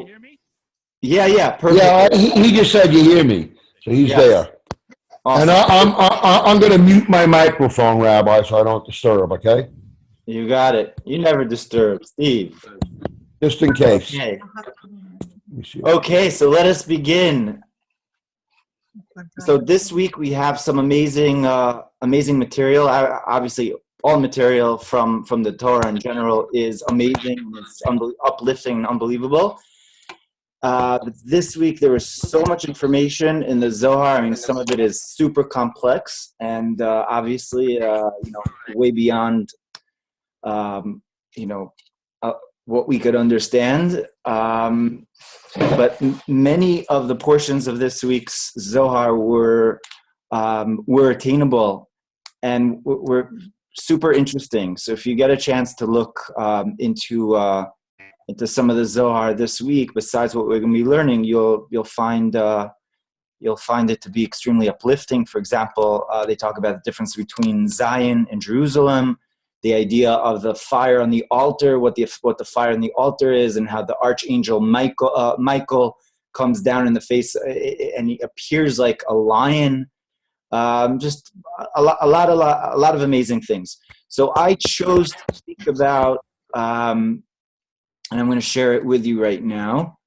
So, yeah, perfect. Yeah, he just said you hear me, so he's there. Awesome. And I'm going to mute my microphone, Rabbi, so I don't disturb. Okay. You got it. You never disturb, Steve. Just in case. Okay. Okay, so let us begin. So this week we have some amazing material. Obviously, all material from the Torah in general is amazing. It's uplifting and unbelievable. But this week there was so much information in the Zohar. I mean, some of it is super complex and obviously, way beyond, what we could understand. But many of the portions of this week's Zohar were attainable and were super interesting. So if you get a chance to look into some of the Zohar this week, besides what we're going to be learning, you'll find it to be extremely uplifting. For example, they talk about the difference between Zion and Jerusalem, the idea of the fire on the altar, what the fire on the altar is, and how the archangel Michael comes down in the face and he appears like a lion. Just a lot of amazing things. So I chose to speak about, and I'm going to share it with you right now.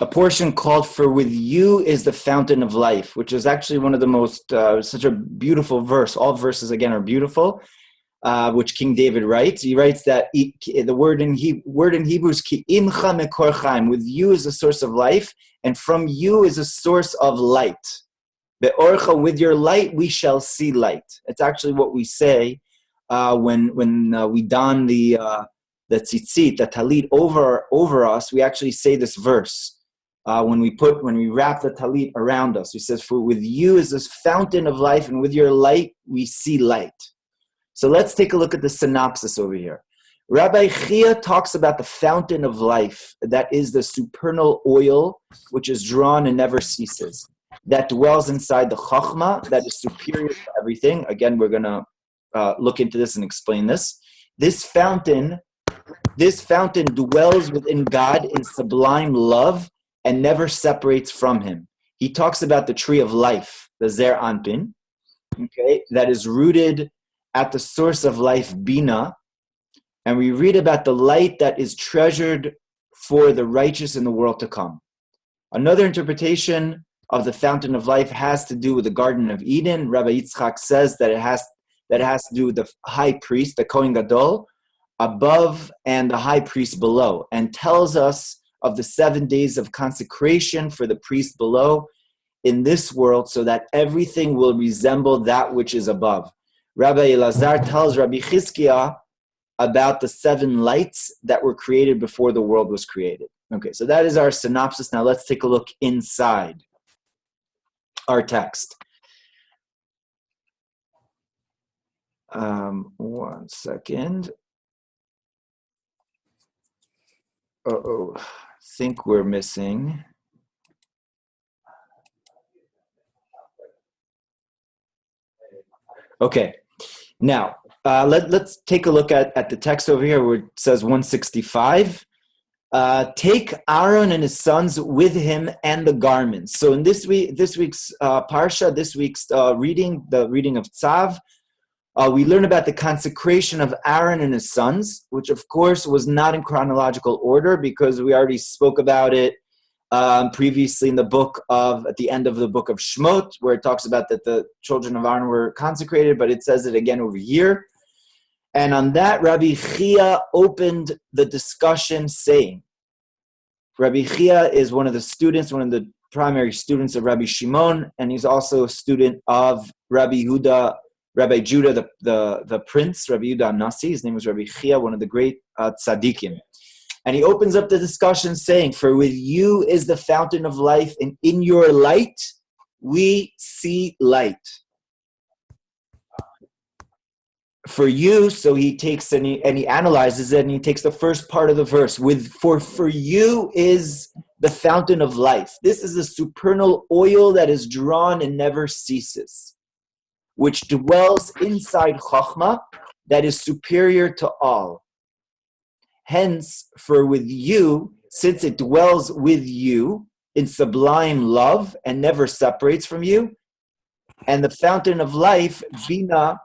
A portion called "For with you is the fountain of life," which is actually one of the most, such a beautiful verse. All verses, again, are beautiful, which King David writes. He writes that the word in Hebrew is "Ki imcha mekor chaim." With you is a source of life, and from you is a source of light. Be'orcha, with your light we shall see light. It's actually what we say when we don the tzitzit, the talit over us. We actually say this verse. When we wrap the talit around us, he says, "For with you is this fountain of life, and with your light we see light." So let's take a look at the synopsis over here. Rabbi Chia talks about the fountain of life, that is the supernal oil, which is drawn and never ceases, that dwells inside the Chachma, that is superior to everything. Again, we're going to look into this and explain this. This fountain dwells within God in sublime love and never separates from him. He talks about the tree of life, the Zer Anpin, okay, that is rooted at the source of life, Bina, and we read about the light that is treasured for the righteous in the world to come. Another interpretation of the fountain of life has to do with the Garden of Eden. Rabbi Yitzchak says that it has to do with the high priest, the Kohen Gadol, above and the high priest below, and tells us of the 7 days of consecration for the priest below in this world, so that everything will resemble that which is above. Rabbi Elazar tells Rabbi Chizkiah about the 7 lights that were created before the world was created. Okay, so that is our synopsis. Now let's take a look inside our text. One second. I think we're missing. Okay, now let's take a look at the text over here where it says 165. Take Aaron and his sons with him and the garments. So in this week's parsha, this week's reading, the reading of Tzav, we learn about the consecration of Aaron and his sons, which of course was not in chronological order because we already spoke about it previously in at the end of the book of Shmot, where it talks about that the children of Aaron were consecrated, but it says it again over here. And on that, Rabbi Chia opened the discussion saying, Rabbi Chia is one of the primary students of Rabbi Shimon, and he's also a student of Rabbi Judah, the prince, Rabbi Yehuda Nasi. His name was Rabbi Chia, one of the great tzaddikim. And he opens up the discussion saying, "For with you is the fountain of life, and in your light we see light." For you, so he takes and he analyzes it, and he takes the first part of the verse for you is the fountain of life. This is a supernal oil that is drawn and never ceases. which dwells inside Chokhmah, that is superior to all. Hence, for with you, since it dwells with you in sublime love and never separates from you, and the fountain of life, Bina,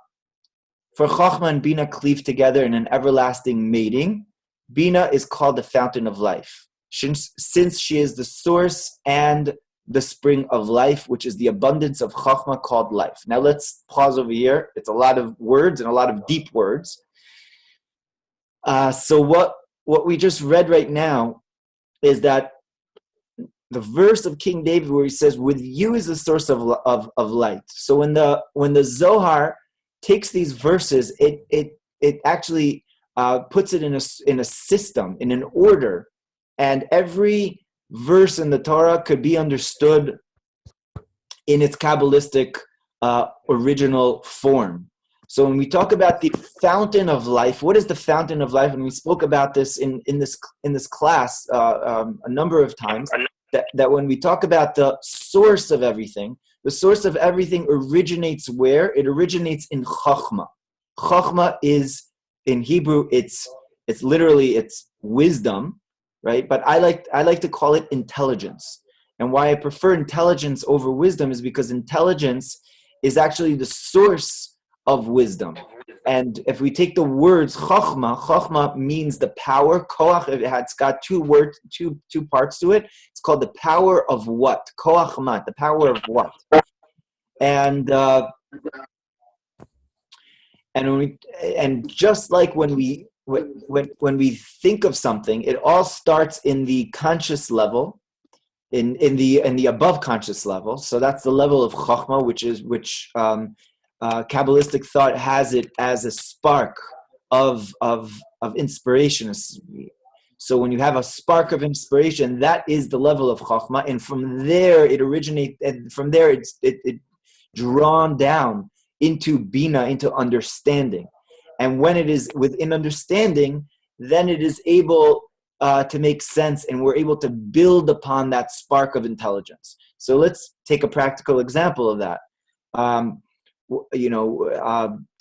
for Chokhmah and Bina cleave together in an everlasting mating, Bina is called the fountain of life, since she is the source and the spring of life, which is the abundance of Chokhmah called life. Now let's pause over here. It's a lot of words and a lot of deep words. So what we just read right now is that the verse of King David where he says, "With you is the source of light." So when the Zohar takes these verses, it actually puts it in a system, in an order, and every verse in the Torah could be understood in its Kabbalistic original form. So when we talk about the fountain of life, what is the fountain of life? And we spoke about this in this class a number of times. That when we talk about the source of everything, the source of everything originates where? It originates in Chokhmah. Chokhmah is, in Hebrew, it's literally wisdom, right? But I like to call it intelligence. And why I prefer intelligence over wisdom is because intelligence is actually the source of wisdom. And if we take the words Chokhmah means the power. Koach, it's got two parts to it. It's called the power of what? Koach mat, the power of what? And just like when we think of something, it all starts in the conscious level, in the above conscious level. So that's the level of Chokhmah, which Kabbalistic thought has it as a spark of inspiration. So when you have a spark of inspiration, that is the level of Chokhmah, and from there it originates, and from there it's drawn down into Bina, into understanding. And when it is within understanding, then it is able to make sense, and we're able to build upon that spark of intelligence. So let's take a practical example of that.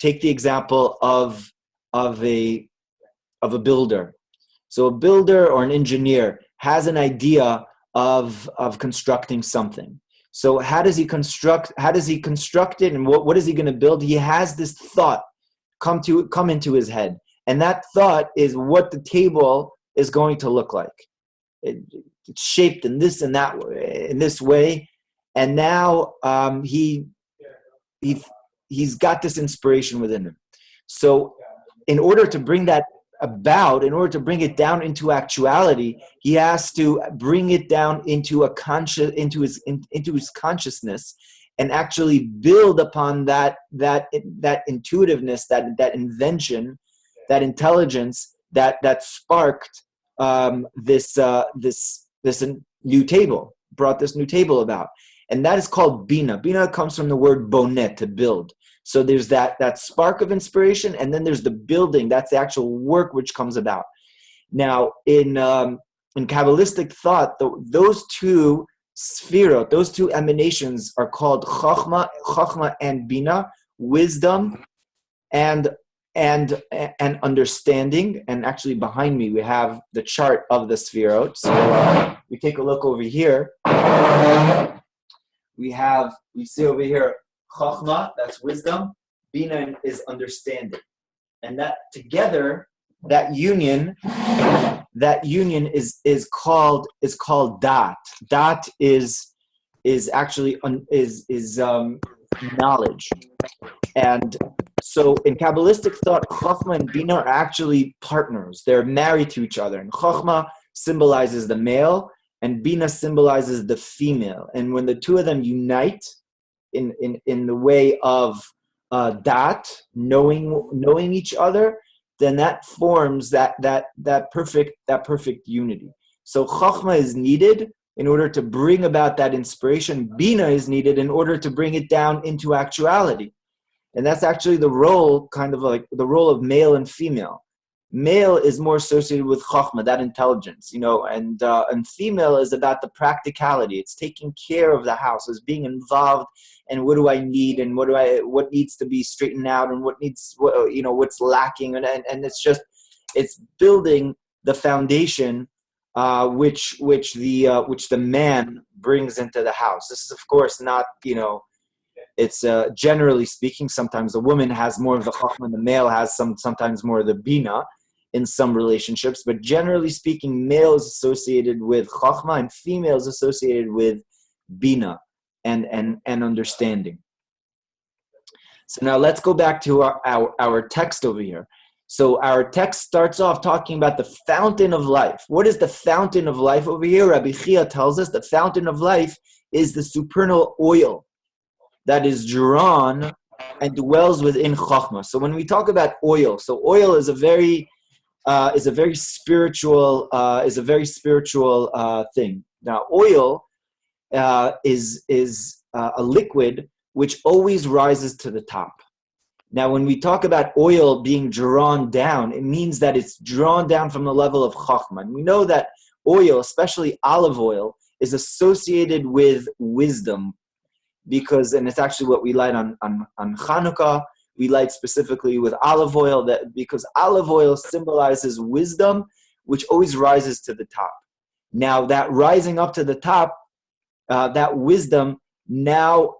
Take the example of a builder. So a builder or an engineer has an idea of constructing something. So how does he construct it, and what is he going to build? He has this thought come into his head, and that thought is what the table is going to look like. It's shaped in this and that way, in this way, and now he's got this inspiration within him. So in order to bring that about, in order to bring it down into actuality, he has to bring it down into his consciousness, and actually build upon that intuitiveness, that invention, that intelligence that sparked this new table, brought this new table about. And that is called Bina. Bina comes from the word bonet, to build. So there's that spark of inspiration, and then there's the building. That's the actual work which comes about. Now, in Kabbalistic thought, those two sphirot, those two emanations are called Chokhmah and Bina, wisdom and understanding. And actually behind me, we have the chart of the sphirot. So we take a look over here. We see over here Chokhmah, that's wisdom. Bina is understanding, and that together, that union is called Dat. Dat is actually knowledge, and so in Kabbalistic thought, Chokhmah and Bina are actually partners. They're married to each other, and Chokhmah symbolizes the male, and Bina symbolizes the female. And when the two of them unite in the way of Dat, knowing each other, then that forms that perfect unity. So Chokhmah is needed in order to bring about that inspiration. Bina is needed in order to bring it down into actuality. And that's actually the role, kind of like the role of male and female. Male is more associated with chachma, that intelligence, and female is about the practicality. It's taking care of the house, it's being involved, and what do I need, and what needs to be straightened out, and what's lacking, and it's building the foundation, which the man brings into the house. This is, of course, not, it's generally speaking, sometimes the woman has more of the chachma and the male has sometimes more of the bina in some relationships, but generally speaking, male is associated with chachma and female is associated with bina and understanding. So now let's go back to our text over here. So our text starts off talking about the fountain of life. What is the fountain of life over here? Rabbi Chia tells us the fountain of life is the supernal oil that is drawn and dwells within chachma. So when we talk about oil, so oil is a very spiritual thing. Now, oil is a liquid which always rises to the top. Now, when we talk about oil being drawn down, it means that it's drawn down from the level of chachma. And we know that oil, especially olive oil, is associated with wisdom, and it's actually what we light on Hanukkah. We light specifically with olive oil, because olive oil symbolizes wisdom, which always rises to the top. Now, that rising up to the top, that wisdom now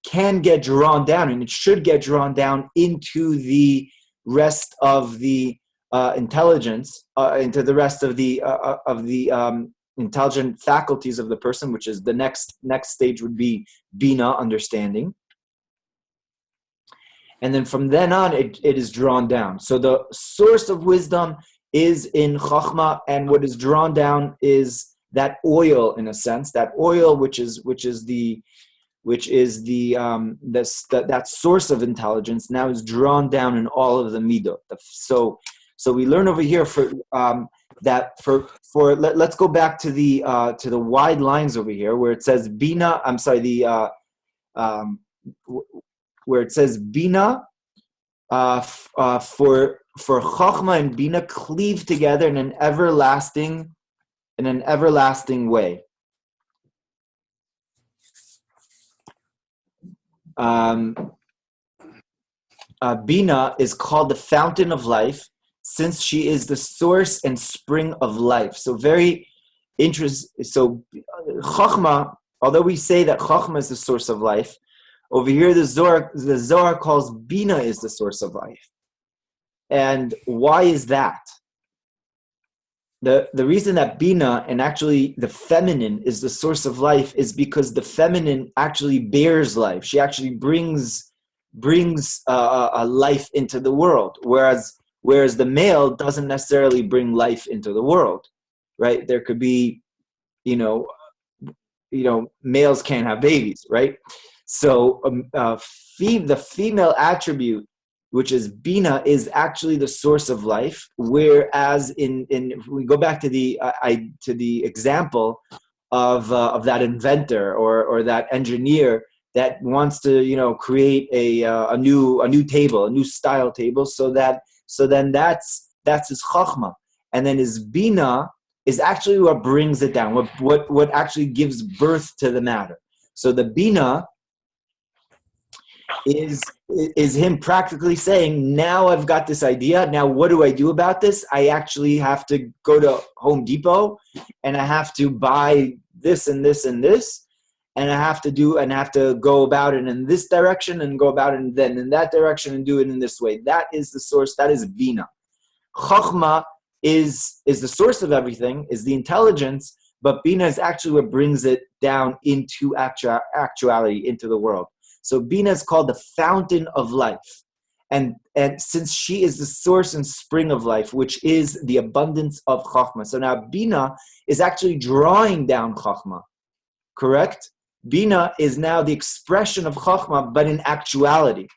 can get drawn down, and it should get drawn down into the rest of the intelligence, into the rest of the intelligent faculties of the person, which is the next stage would be bina, understanding. And then from then on, it is drawn down. So the source of wisdom is in chachma, and what is drawn down is that oil, in a sense, that oil which is that source of intelligence now is drawn down in all of the midot. So we learn over here let's go back to the wide lines over here where it says bina. I'm sorry, where it says bina for chachma and bina cleave together in an everlasting way. Bina is called the fountain of life, since she is the source and spring of life. So very interesting. So chachma, although we say that chachma is the source of life, over here the Zohar calls bina is the source of life. And why is that? The reason that bina, and actually the feminine, is the source of life is because the feminine actually bears life. She actually brings a life into the world, whereas the male doesn't necessarily bring life into the world, right? There could be, males can't have babies, right? So the female attribute, which is bina, is actually the source of life. Whereas if we go back to the example of that inventor or that engineer that wants to create a new table, a new style table, so then that's his chachma, and then his bina is actually what brings it down, what actually gives birth to the matter. So the bina is him practically saying, now I've got this idea. Now what do I do about this? I actually have to go to Home Depot and I have to buy this and this and this, and I have to go about it in this direction and go about it then in that direction and do it in this way. That is the source. That is bina. Chachma is the source of everything, is the intelligence, but bina is actually what brings it down into actuality, into the world. So bina is called the fountain of life. And since she is the source and spring of life, which is the abundance of chachma. So now bina is actually drawing down chachma, correct? Bina is now the expression of chachma, but in actuality.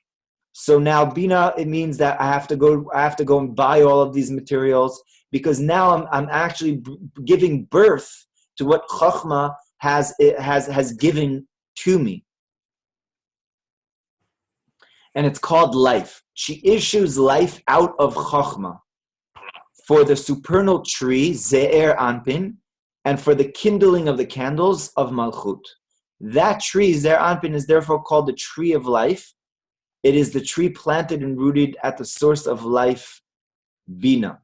So now bina, it means that I have to go and buy all of these materials, because now I'm actually giving birth to what chachma has given to me. And it's called life. She issues life out of chachma. for the supernal tree, Ze'er Anpin, and for the kindling of the candles of Malchut. That tree, Ze'er Anpin, is therefore called the tree of life. It is the tree planted and rooted at the source of life, Bina.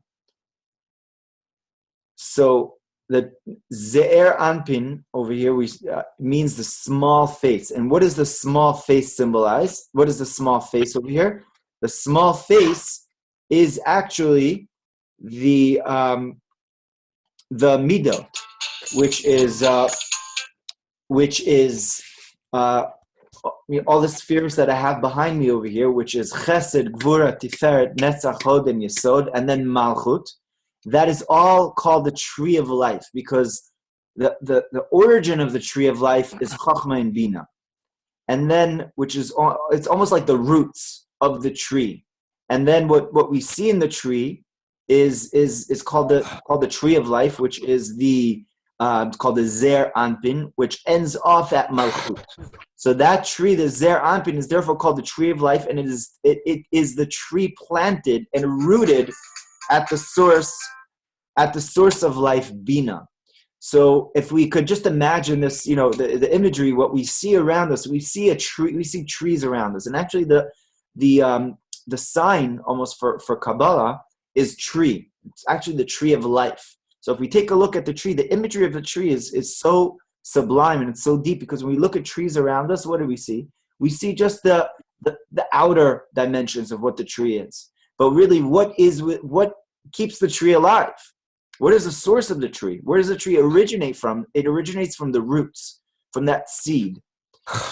So the Ze'er Anpin over here means the small face. And what does the small face symbolize? What is the small face over here? The small face is actually the midot, which is all the spheres that I have behind me over here, which is Chesed, Gvura, Tiferet, Netzach, Hod, and Yesod, and then Malchut. That is all called the tree of life, because the origin of the tree of life is Chachma and Bina, and then it's almost like the roots of the tree, and then what we see in the tree is called the tree of life, which is it's called the Zer Anpin, which ends off at Malchut. So that tree, the Zer Anpin, is therefore called the tree of life, and it is the tree planted and rooted at the source of life, Bina. So if we could just imagine this, the imagery, what we see around us, we see a tree, we see trees around us, and actually the sign almost for Kabbalah is tree. It's actually the tree of life. So if we take a look at the tree, the imagery of the tree is so sublime and it's so deep, because when we look at trees around us, what do we see? We see just the outer dimensions of what the tree is. But really, what keeps the tree alive? What is the source of the tree? Where does the tree originate from? It originates from the roots, from that seed.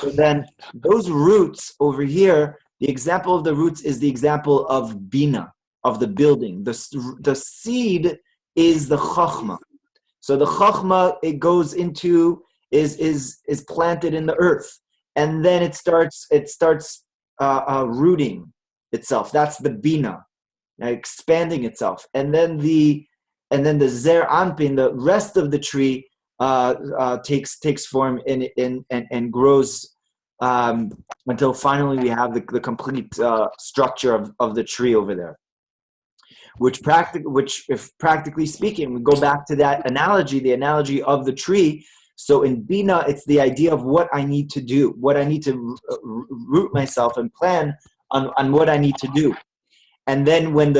So then those roots over here, the example of the roots is the example of Bina, of the building. The seed is the Chachma. So the Chachma, it goes into, is planted in the earth. And then it starts rooting itself. That's the Bina, expanding itself. And then the Zer Anpin, the rest of the tree, takes form and grows until finally we have the complete structure of the tree over there. Which if practically speaking, we go back to that analogy, the analogy of the tree. So in Bina, it's the idea of what I need to do, what I need to root myself and plan on what I need to do. And then when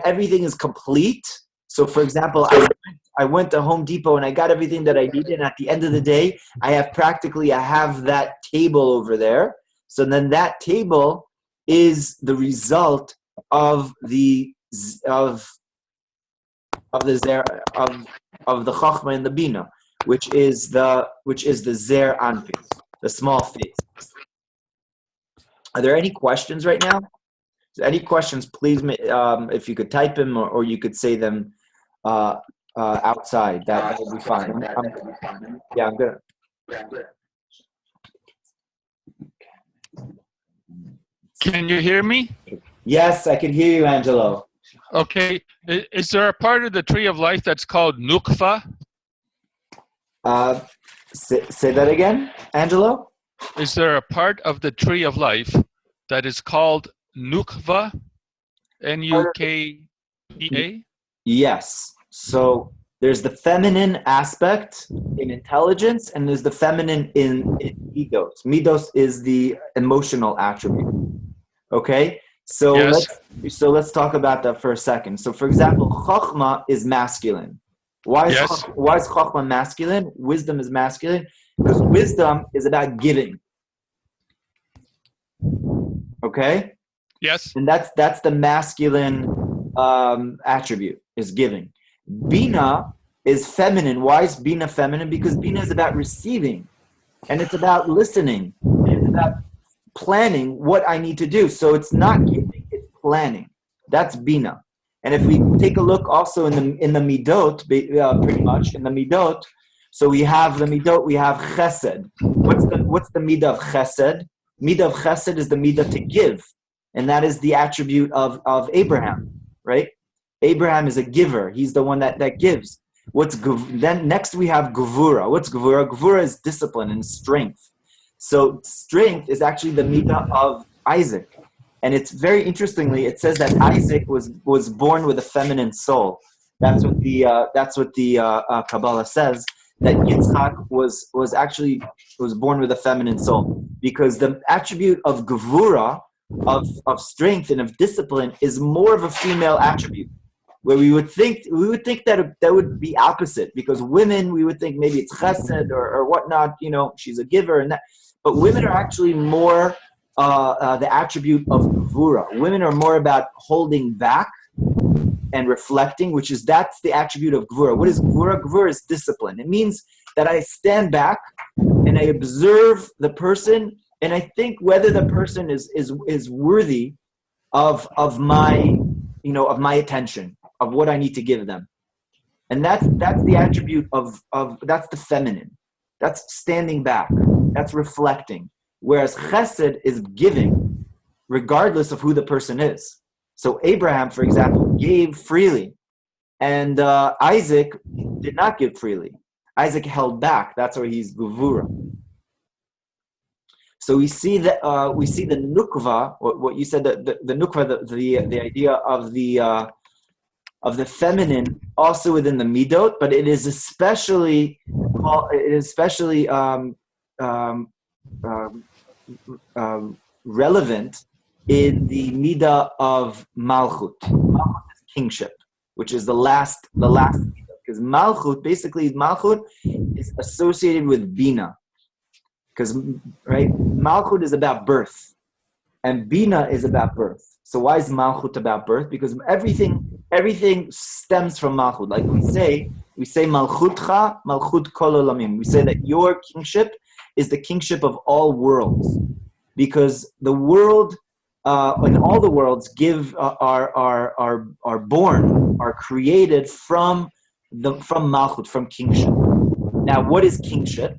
everything is complete, so for example, I went to Home Depot and I got everything that I needed, and at the end of the day, I have that table over there. So then that table is the result of the Chachma and the Bina, which is the Zer Anpin, the small face. Are there any questions right now? Any questions, please, if you could type them or you could say them outside, that would be fine. I'm good. Can you hear me? Yes, I can hear you, Angelo. Okay. Is there a part of the tree of life that's called Nukva? Say that again, Angelo? Is there a part of the tree of life that is called Nukva? N-U-K-V-A? Yes. So there's the feminine aspect in intelligence, and there's the feminine in midos. Midos is the emotional attribute. Okay? So yes. let's talk about that for a second. So for example, Chachma is masculine. Why is Chachma masculine? Wisdom is masculine because wisdom is about giving. Okay? Yes. And that's the masculine attribute, is giving. Bina is feminine. Why is Bina feminine? Because Bina is about receiving, and it's about listening, and it's about planning what I need to do. So it's not giving, it's planning. That's Bina. And if we take a look also in the midot, pretty much in the midot, so we have the midot, we have chesed. What's the midah of chesed? Midah of chesed is the midah to give, and that is the attribute of Abraham, right? Abraham is a giver. He's the one that gives. Then next we have gevura. What's gevura? Gevura is discipline and strength. So strength is actually the midah of Isaac. And it's very interestingly, it says that Isaac was born with a feminine soul. That's what the Kabbalah says, that Yitzchak was born with a feminine soul, because the attribute of gevura, of strength and of discipline, is more of a female attribute. Where we would think that would be opposite, because women, we would think maybe it's chesed or whatnot, she's a giver and that, but women are actually more the attribute of gevura. Women are more about holding back and reflecting, that's the attribute of gevura. What is gevura? Gevura is discipline. It means that I stand back and I observe the person, and I think whether the person is worthy of my attention, of what I need to give them. And that's the attribute of that's the feminine. That's standing back. That's reflecting. Whereas chesed is giving, regardless of who the person is. So Abraham, for example, gave freely, and Isaac did not give freely. Isaac held back. That's where he's gevura. So we see the nukva, what you said, the nukva, the idea of the feminine, also within the midot, but it is especially relevant in the midah of malchut. Malchut is kingship, which is the last midah, because malchut is associated with bina, because malchut is about birth, and bina is about birth. So why is malchut about birth? Because everything stems from malchut. Like we say malchutcha, malchut kol olamim. We say that your kingship is the kingship of all worlds, because the world and all the worlds are born, are created from malchut, from kingship. Now, what is kingship?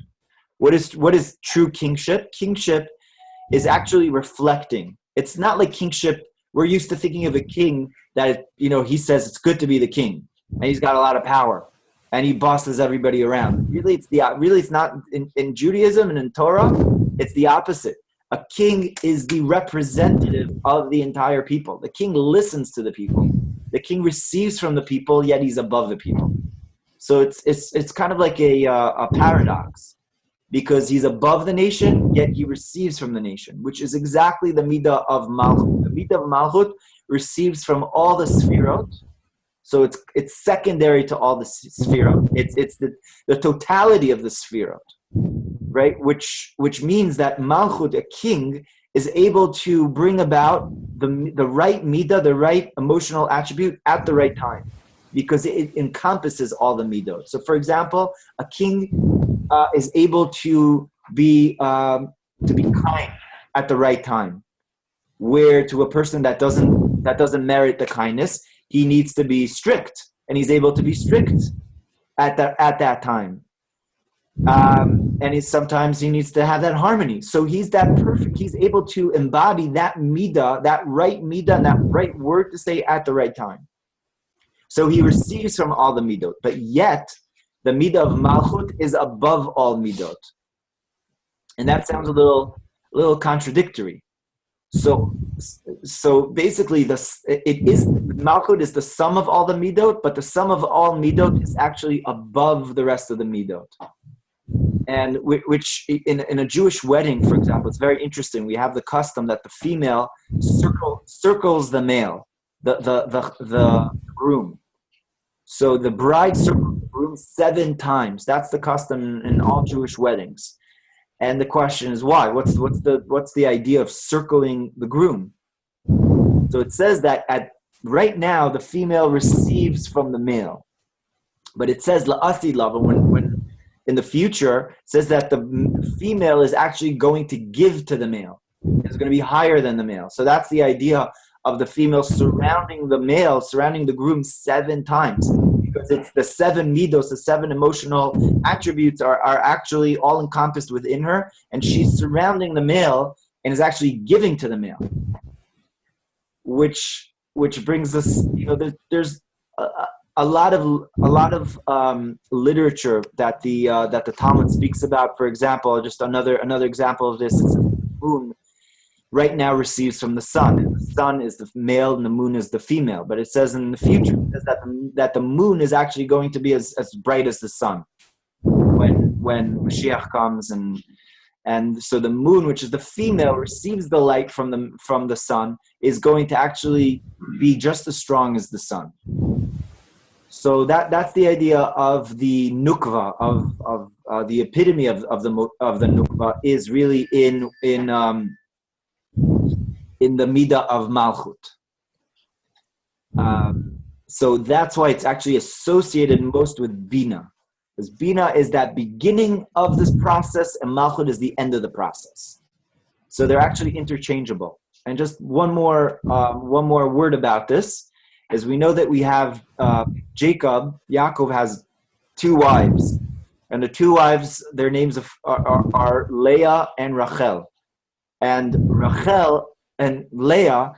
What is true kingship? Kingship is actually reflecting. It's not like kingship. We're used to thinking of a king that, he says it's good to be the king, and he's got a lot of power, and he bosses everybody around. Really, it's not in Judaism and in Torah. It's the opposite. A king is the representative of the entire people. The king listens to the people. The king receives from the people, yet he's above the people. So it's kind of like a paradox, because he's above the nation, yet he receives from the nation, which is exactly the midah of malchut. The midah of malchut receives from all the sfirot, so it's secondary to all the sfirot. It's the totality of the sfirot, right? Which means that malchut, a king, is able to bring about the right midah, the right emotional attribute at the right time, because it encompasses all the midot. So, for example, a king is able to be kind at the right time, where to a person that doesn't merit the kindness, he needs to be strict, and he's able to be strict at that time. And sometimes he needs to have that harmony. So he's that perfect. He's able to embody that midah, that right midah, and that right word to say at the right time. So he receives from all the midot, but yet the midah of malchut is above all midot, and that sounds a little contradictory. So basically, malchut is the sum of all the midot, but the sum of all midot is actually above the rest of the midot. And which in a Jewish wedding, for example, it's very interesting. We have the custom that the female circles the male, the groom. So the bride circles the groom 7 times. That's the custom in all Jewish weddings. And the question is why? What's the idea of circling the groom? So it says that right now the female receives from the male, but it says la'asid lava when in the future it says that the female is actually going to give to the male. It's going to be higher than the male. So that's the idea of the female surrounding the groom 7 times, because it's the 7 midos, the 7 emotional attributes are actually all encompassed within her, and she's surrounding the male and is actually giving to the male, which brings us, there's a lot of literature that the Talmud speaks about. For example, just another example of this is right now receives from the sun. And the sun is the male and the moon is the female. But it says in the future that the moon is actually going to be as bright as the sun when Mashiach comes, and so the moon, which is the female, receives the light from the sun, is going to actually be just as strong as the sun. So that's the idea of the nukva, of the epitome of the nukva is really in the midah of malchut. So that's why it's actually associated most with bina, because bina is that beginning of this process, and malchut is the end of the process. So they're actually interchangeable. And just one more word about this is we know that we have Yaakov has 2 wives, and the 2 wives, their names are Leah and Rachel. And Rachel and Leah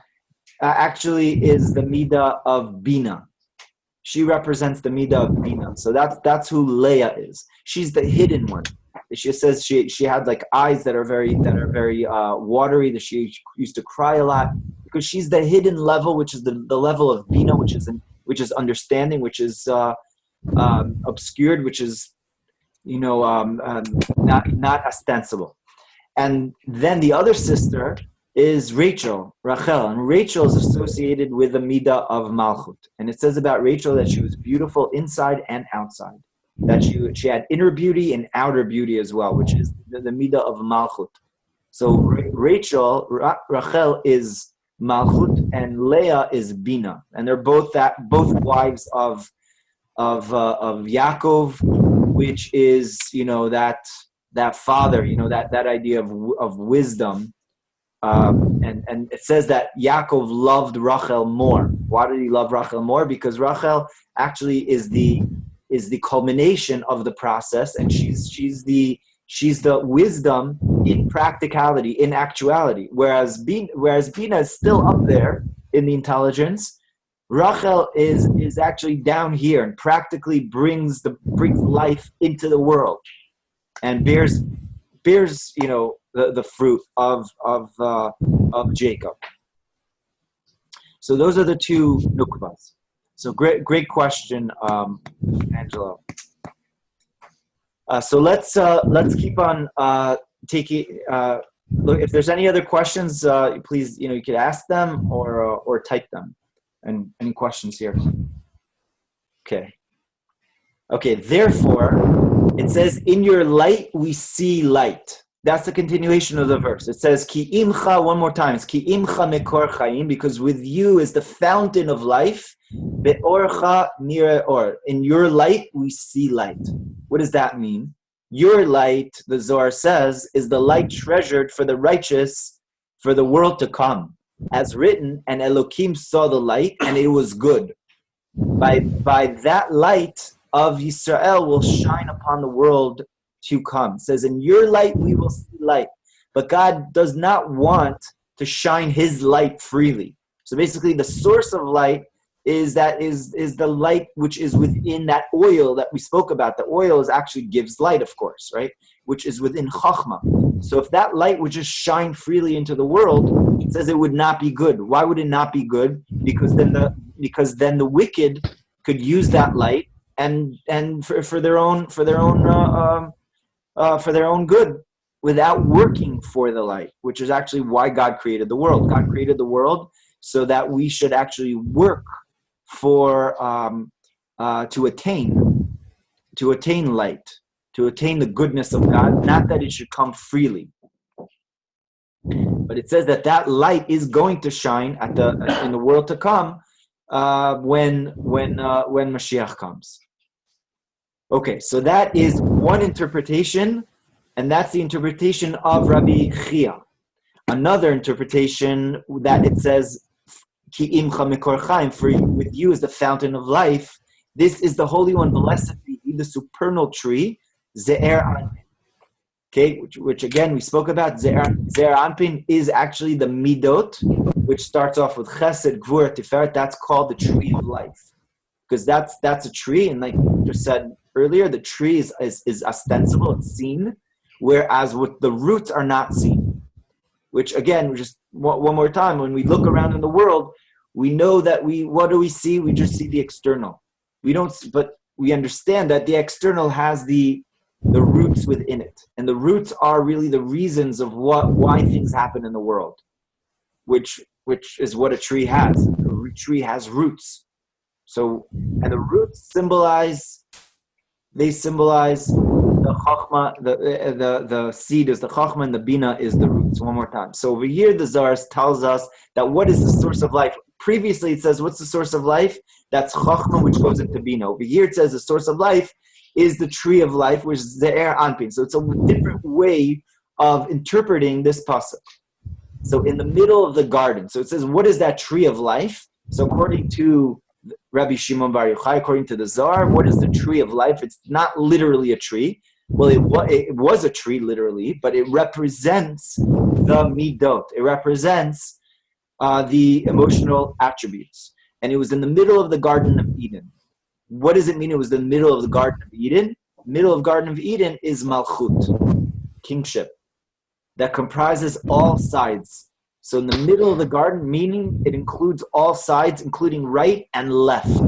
actually is the midah of bina. She represents the midah of bina. So that's who Leah is. She's the hidden one. She says she had like eyes that are very watery, that she used to cry a lot, because she's the hidden level, which is the level of bina, which is understanding, which is obscured, which is not ostensible. And then the other sister is Rachel, and Rachel is associated with the midah of malchut. And it says about Rachel that she was beautiful inside and outside, that she had inner beauty and outer beauty as well, which is the midah of malchut. So Rachel, Rachel is malchut, and Leah is bina, and they're both wives of Yaakov, which is that father, that idea of wisdom. And it says that Yaakov loved Rachel more. Why did he love Rachel more? Because Rachel actually is the culmination of the process, and she's the wisdom in practicality, in actuality. Whereas Bina is still up there in the intelligence. Rachel is actually down here and practically brings life into the world and bears the fruit of Jacob. So those are the 2 nukvas. So great question, Angelo. So let's keep on taking. Look, if there's any other questions, please you could ask them or type them. And any questions here? Okay. Therefore, it says, "In your light we see light." That's the continuation of the verse. It says, "Ki imcha," one more time. It's "Ki imcha mekor chaim," because with you is the fountain of life. Be'orcha nira or. In your light we see light. What does that mean? Your light, the Zohar says, is the light treasured for the righteous for the world to come. As written, and Elohim saw the light, and it was good. By that light of Yisrael will shine upon the world to come. It says, in your light we will see light. But God does not want to shine his light freely. So basically the source of light is the light which is within that oil that we spoke about. The oil actually gives light, of course, right? Which is within Chachma. So if that light would just shine freely into the world, it says it would not be good. Why would it not be good? Because then the wicked could use that light and for their own good, without working for the light, which is actually why God created the world. God created the world so that we should actually work for to attain light, to attain the goodness of God, not that it should come freely. But it says that light is going to shine in the world to come when Mashiach comes. Okay, so that is one interpretation, and that's the interpretation of Rabbi Chia. Another interpretation that it says, Ki imcha mekor chaim, for with you is the fountain of life. This is the Holy One, blessed be he, the supernal tree, Ze'er Anpin. Okay, which again we spoke about. Ze'er Anpin is actually the midot, which starts off with Chesed, Gvura, Tiferet. That's called the tree of life, because that's a tree, and like we just said earlier, the tree is ostensible, it's seen, whereas with the roots are not seen. which again, just one more time, when we look around in the world, we know that what do we see? We just see the external. But we understand that the external has the roots within it. And the roots are really the reasons of why things happen in the world, which is what a tree has. A tree has roots. So, and the roots symbolize the chachma, the seed is the chachma, and the bina is the roots. One more time. So over here, the Zohar tells us that what is the source of life? Previously, it says, what's the source of life? That's chachma, which goes into bina. Over here, it says the source of life is the tree of life, which is ze'er anpin. So it's a different way of interpreting this pasuk. So in the middle of the garden. So it says, what is that tree of life? So according to Rabbi Shimon Bar Yochai, according to the Zohar, what is the tree of life? It's not literally a tree. Well, it was a tree literally, but it represents the midot. It represents the emotional attributes. And it was in the middle of the Garden of Eden. What does it mean it was the middle of the Garden of Eden? Middle of Garden of Eden is Malchut, kingship, that comprises all sides. So in the middle of the garden, meaning it includes all sides, including right and left.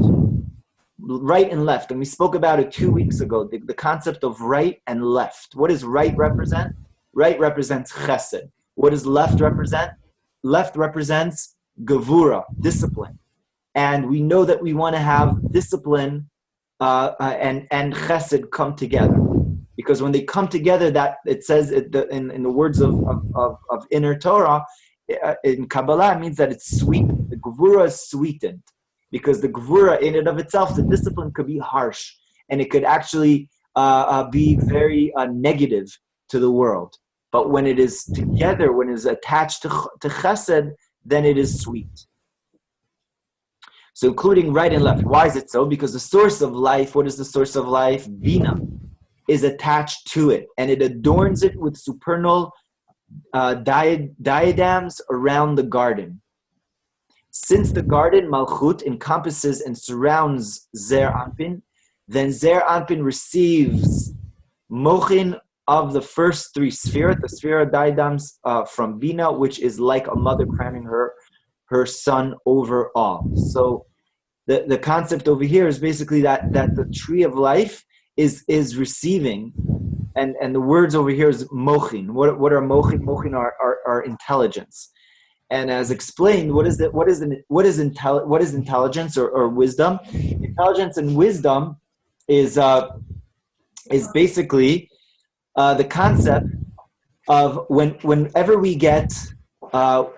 Right and left. And we spoke about it 2 weeks ago, the concept of right and left. What does right represent? Right represents chesed. What does left represent? Left represents gevura, discipline. And we know that we want to have discipline and chesed come together. Because when they come together, that it says in the words of inner Torah, in Kabbalah, it means that it's sweet. The gevura is sweetened. Because the gevura in and of itself, the discipline could be harsh. And it could actually be very negative to the world. But when it is together, when it is attached to chesed, then it is sweet. So including right and left. Why is it so? Because the source of life, what is the source of life? Bina is attached to it. And it adorns it with supernal diadems around the garden. Since the garden, Malchut, encompasses and surrounds Zer Anpin, then Zer Anpin receives Mochin of the first three Sphira, the Sphira diadems from Bina, which is like a mother crowning her son over all. So the concept over here is basically that the tree of life is receiving, and the words over here is Mochin. What are Mochin? Mochin are intelligence. And as explained, what is intelligence or wisdom? Intelligence and wisdom is basically the concept of whenever we get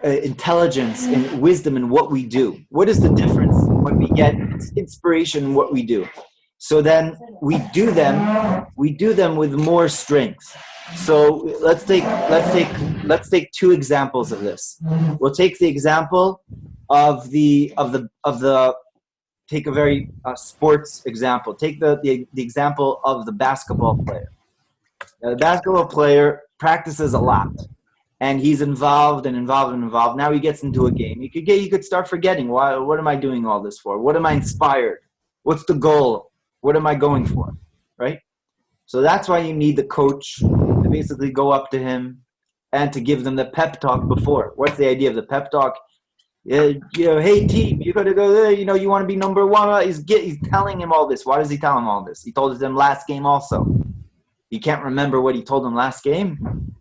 intelligence and wisdom in what we do. What is the difference when we get inspiration in what we do? So then we do them with more strength. So let's take two examples of this. We'll take the example of the take a very sports example. Take the example of the basketball player. Now, the basketball player practices a lot, and he's involved. Now he gets into a game. You could start forgetting, what am I doing all this for? What am I inspired? What's the goal? What am I going for? Right? So that's why you need the coach to basically go up to him and to give them the pep talk before. What's the idea of the pep talk? Hey team, you gotta go there. You want to be number one. He's telling him all this. Why does he tell him all this? He told them last game also. You can't remember what he told them last game.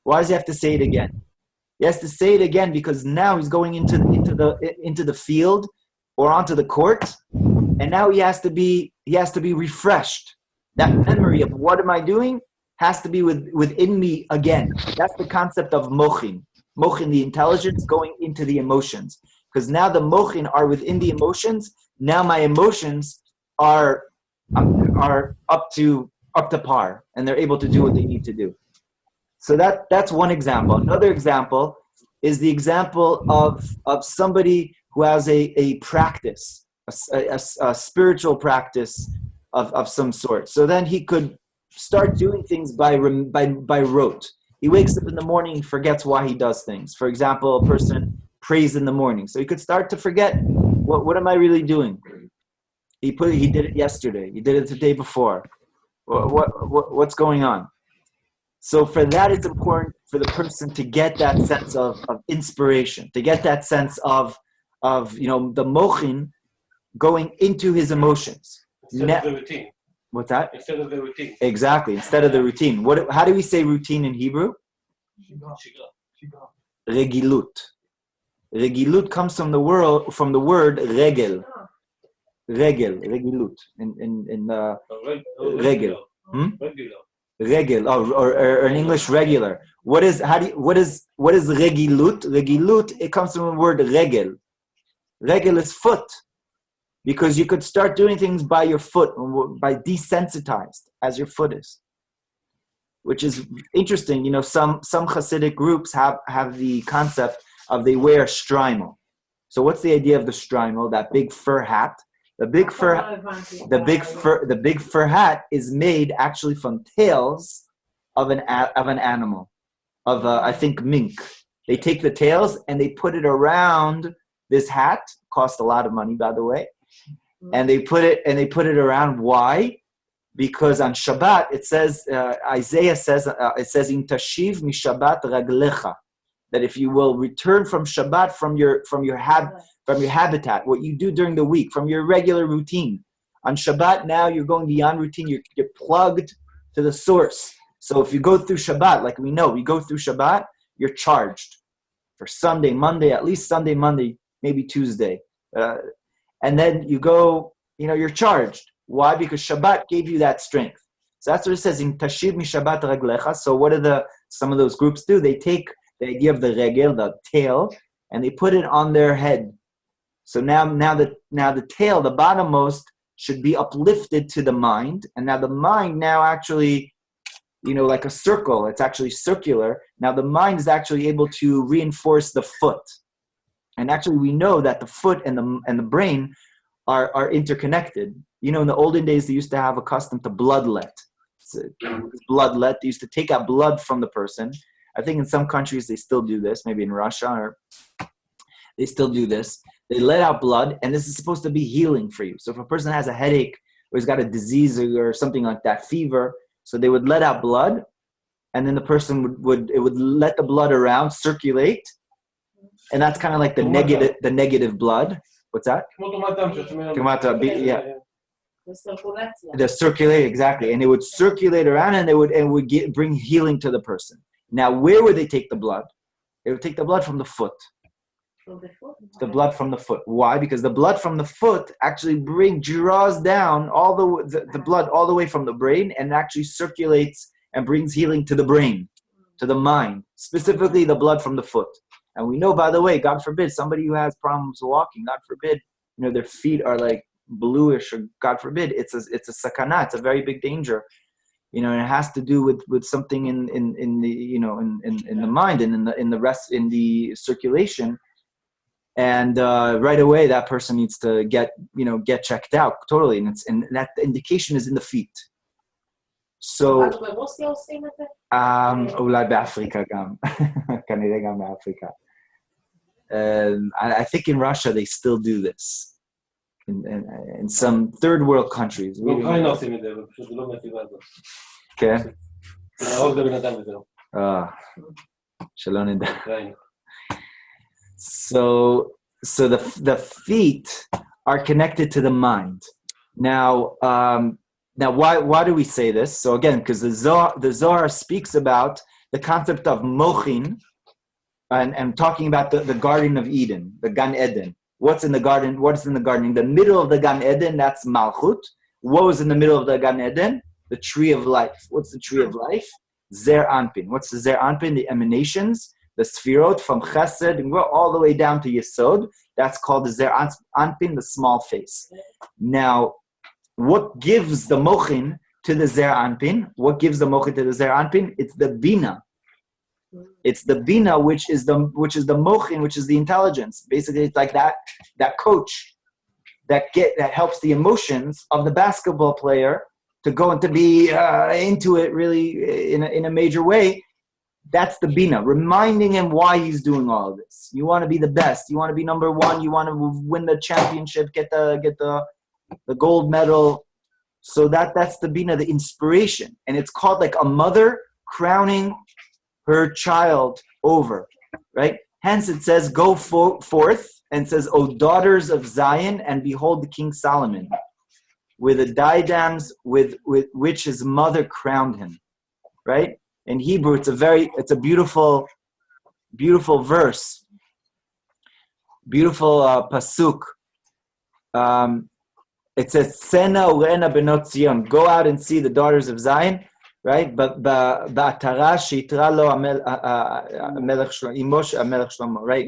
Why does he have to say it again? He has to say it again because now he's going into the field or onto the court, and now he has to be refreshed. That memory of what am I doing has to be within me again. That's the concept of mochin. Mochin, the intelligence going into the emotions. Because now the mochin are within the emotions. Now my emotions are up to par, and they're able to do what they need to do. So that's one example. Another example is the example of somebody who has a practice, a spiritual practice of some sort. So then he could start doing things by rote. He wakes up in the morning and forgets why he does things. For example, a person prays in the morning. So he could start to forget, what am I really doing? He did it yesterday. He did it the day before. What's going on? So for that, it's important for the person to get that sense of inspiration, to get that sense of the mochin going into his emotions. Instead of the routine. What's that? Instead of the routine. Exactly, instead of the routine. How do we say routine in Hebrew? Regilut. Regilut comes from the word regel. Regilut. Regel. Regel, or in English, regular. What is regilut? Regilut, it comes from the word regel. Regel is foot. Because you could start doing things by your foot, by desensitized, as your foot is. Which is interesting. Some Hasidic groups have the concept of they wear shtreimel. So what's the idea of the shtreimel? That big fur hat. The big fur hat is made actually from tails of an animal, of I think mink. They take the tails and they put it around this hat. Cost a lot of money, by the way. And they put it around. Why? Because on Shabbat it says, Isaiah says, it says in Tashiv mi Shabbat raglecha, that if you will return from Shabbat from your habitat, what you do during the week, from your regular routine. On Shabbat now you're going beyond routine. You're plugged to the source. So if you go through Shabbat, like we know, we go through Shabbat, you're charged for Sunday, Monday, at least Sunday, Monday, maybe Tuesday. And then you go, you're charged. Why? Because Shabbat gave you that strength. So that's what it says in Tashiv mi Shabbat raglecha. So what do some of those groups do? They take the idea of the regel, the tail, and they put it on their head. So now the tail, the bottommost, should be uplifted to the mind. And now the mind actually, like a circle, it's actually circular. Now the mind is actually able to reinforce the foot. And actually we know that the foot and the brain are interconnected. In the olden days, they used to have a custom to bloodlet. Bloodlet, they used to take out blood from the person. I think in some countries they still do this, maybe in Russia, or they still do this. They let out blood, and this is supposed to be healing for you. So if a person has a headache or he's got a disease or something like that, fever, so they would let out blood, and then the person would let the blood around, circulate, and that's kind of like the negative blood. What's that? Yeah. The circulate, exactly, and it would circulate around, and it would bring healing to the person. Now, where would they take the blood? They would take the blood from the foot. The blood from the foot. Why? Because the blood from the foot actually draws down all the blood all the way from the brain, and actually circulates and brings healing to the brain, to the mind, specifically the blood from the foot. And we know, by the way, God forbid, somebody who has problems walking, God forbid, their feet are like bluish, or God forbid, it's a sakana, it's a very big danger. And it has to do with something in the mind and in the circulation. And right away, that person needs to get checked out totally. And that indication is in the feet. So, אולי באפריקה גם. כנראה גם באפריקה. I think in Russia they still do this. In some third world countries. Okay. שלא נדע. So the feet are connected to the mind. Now why do we say this? So again, because the Zohar speaks about the concept of mochin, and talking about the Garden of Eden, the Gan Eden. What's in the garden? What's in the garden? In the middle of the Gan Eden, that's Malchut. What was in the middle of the Gan Eden? The tree of life. What's the tree of life? Zer Anpin. What's the Zer Anpin? The emanations, the Sfirot from Chesed, and go all the way down to Yesod. That's called the Zer Anpin, the small face. Now, what gives the mochin to the Zer Anpin? What gives the mochin to the Zer Anpin? It's the Bina. It's the Bina, which is the mochin, which is the intelligence. Basically, it's like that coach that helps the emotions of the basketball player to go and to be into it really in a major way. That's the Bina, reminding him why he's doing all of this. You want to be the best. You want to be number one. You want to win the championship, get the gold medal. So that's the Bina, the inspiration. And it's called like a mother crowning her child over, right? Hence it says, go forth, and says, O daughters of Zion, and behold the King Solomon, with the diadems with which his mother crowned him, right? In Hebrew, it's a beautiful verse, beautiful pasuk. It says, Sena urena benot Zion, go out and see the daughters of Zion, right? But ba'atara sheitra lo Melech Shlomo, right?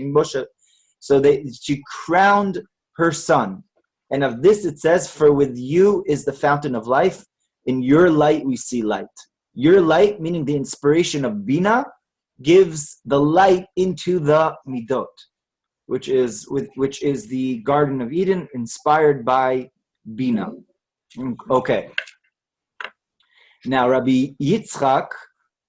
So she crowned her son. And of this it says, for with you is the fountain of life. In your light we see light. Your light, meaning the inspiration of Bina, gives the light into the Midot, which is the Garden of Eden, inspired by Bina. Okay. Now Rabbi Yitzchak,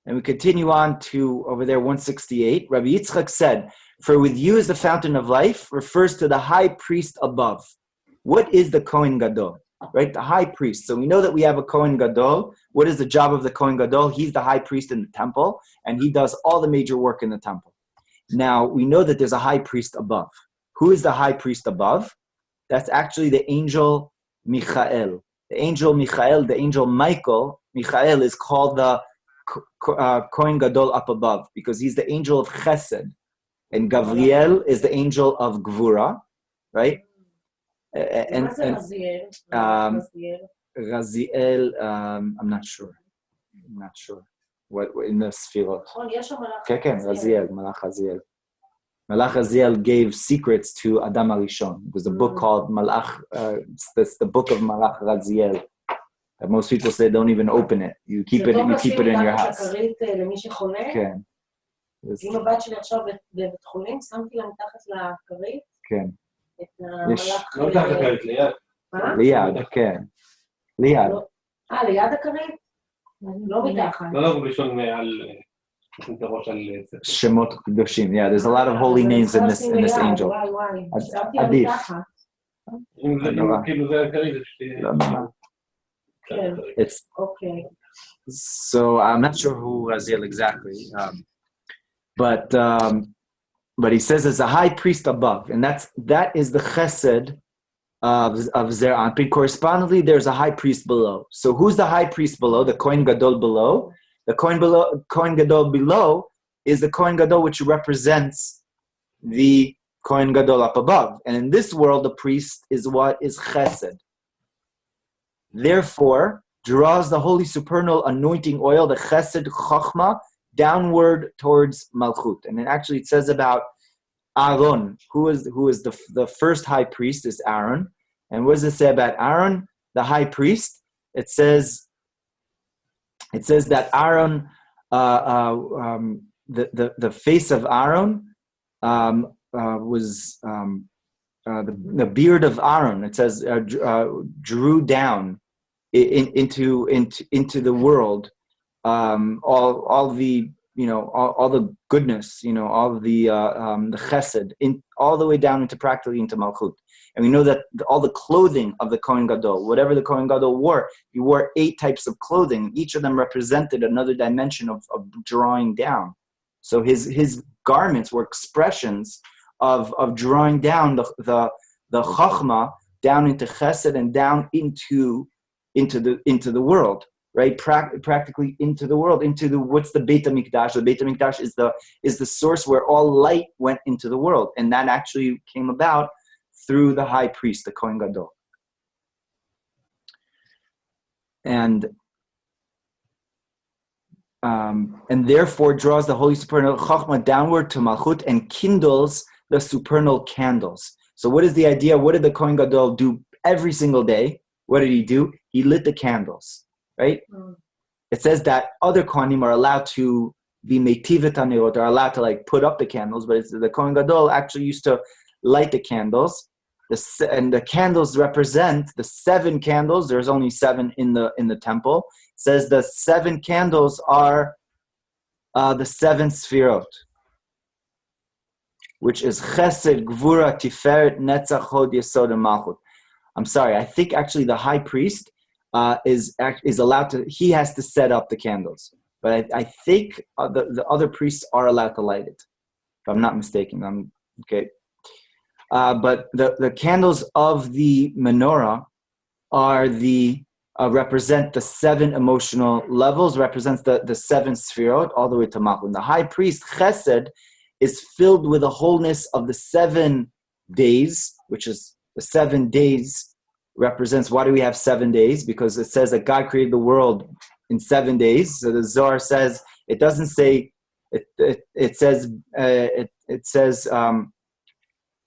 and we continue on to over there 168. Rabbi Yitzchak said, for with you is the fountain of life, refers to the high priest above. What is the Kohen Gadol? Right, the high priest. So we know that we have a Kohen Gadol. What is the job of the Kohen Gadol? He's the high priest in the temple, and he does all the major work in the temple. Now, we know that there's a high priest above. Who is the high priest above? That's actually the angel Michael. The angel Michael, the angel Michael is called the Kohen Gadol up above, because he's the angel of Chesed. And Gavriel is the angel of Gvura, right? And Raziel, I'm not sure. What in the Sfirot? Raziel, Malach Raziel. Malach Raziel gave secrets to Adam Arishon. There's a book called Malach. That's the book of Malach Raziel. Most people say don't even open it. You keep it in your house. כן. אם הבת שלי עכשיו בבית חולים, שמתי לה מתחת לכרית. כן. לא מתחת לכרית, ליד. ליד, כן. ליד. ליד הכרית? לא מתחת. לא ראשון מעל... שמות קדושים. Yeah, there's a lot of holy names in this angel. עדיף. אם כאילו זה הכרית, it's okay. So I'm not sure who Raziel exactly, but he says there's a high priest above, and that is the chesed of Zeranpin. Correspondingly, there's a high priest below. So who's the high priest below? The Kohen Gadol below. The Kohen Gadol below is the Kohen Gadol, which represents the Kohen Gadol up above. And in this world, the priest is what is chesed. Therefore, draws the holy supernal anointing oil, the chesed chokhmah, downward towards malchut. And it says about Aaron, who is the first high priest is Aaron. And what does it say about Aaron, the high priest? It says that Aaron, the face of Aaron was the beard of Aaron. It says drew down into the world all the all the goodness, all of the chesed, all the way down practically into malchut. And we know that all the clothing of the Kohen Gadol, whatever the Kohen Gadol wore, he wore 8 types of clothing. Each of them represented another dimension of drawing down. So his garments were expressions of drawing down the chachma down into chesed and down into the world, right? Practically into the world, what's the Beit HaMikdash? The Beit HaMikdash is the source where all light went into the world, and that actually came about through the high priest, the Kohen Gadol. And therefore draws the holy supernal chachma downward to malchut and kindles the supernal candles. So what is the idea? What did the Kohen Gadol do every single day? What did he do? He lit the candles, right? It says that other Kohanim are allowed to be meitivet hanerot, are allowed to put up the candles, but the Kohen Gadol actually used to light the candles. And the candles represent the 7 candles. There's only 7 in the temple. It says the 7 candles are the 7 sfirot, which is Chesed, Gvura, Tiferet, Netzach, Hod, Yesod, and Malchut. I'm sorry. I think actually the high priest is allowed to. He has to set up the candles. But I think the other priests are allowed to light it, if I'm not mistaken. Okay. But the candles of the menorah are represent the 7 emotional levels, represents the 7 sefirot all the way to Malchut. The high priest Chesed is filled with the wholeness of the 7 days, which is the 7 days represents, why do we have 7 days? Because it says that God created the world in 7 days. So the Zohar says, it doesn't say, it says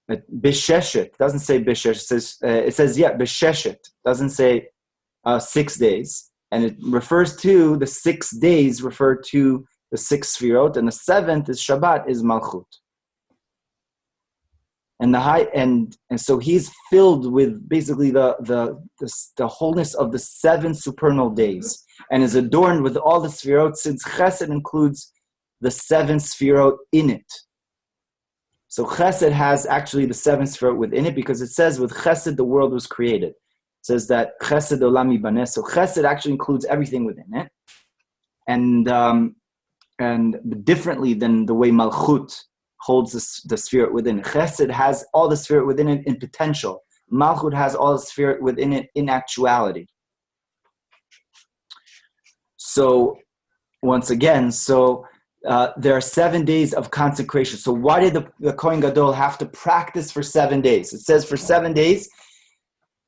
B'Sheshet. It doesn't say B'Sheshet. It says B'Sheshet. Doesn't say 6 days. And it refers to the 6 days, refer to the 6 sefirot, and the 7th is Shabbat, is Malchut. And so he's filled with basically the wholeness of the 7 supernal days, and is adorned with all the sefirot, since Chesed includes the 7 sefirot in it. So Chesed has actually the 7 sefirot within it, because it says with Chesed the world was created. It says that Chesed olam yibaneh. So Chesed actually includes everything within it, and differently than the way Malchut holds the sefirot within it. Chesed has all the sefirot within it in potential. Malchut has all the sefirot within it in actuality. So once again, there are 7 days of consecration. So why did the Kohen Gadol have to practice for 7 days? It says for 7 days,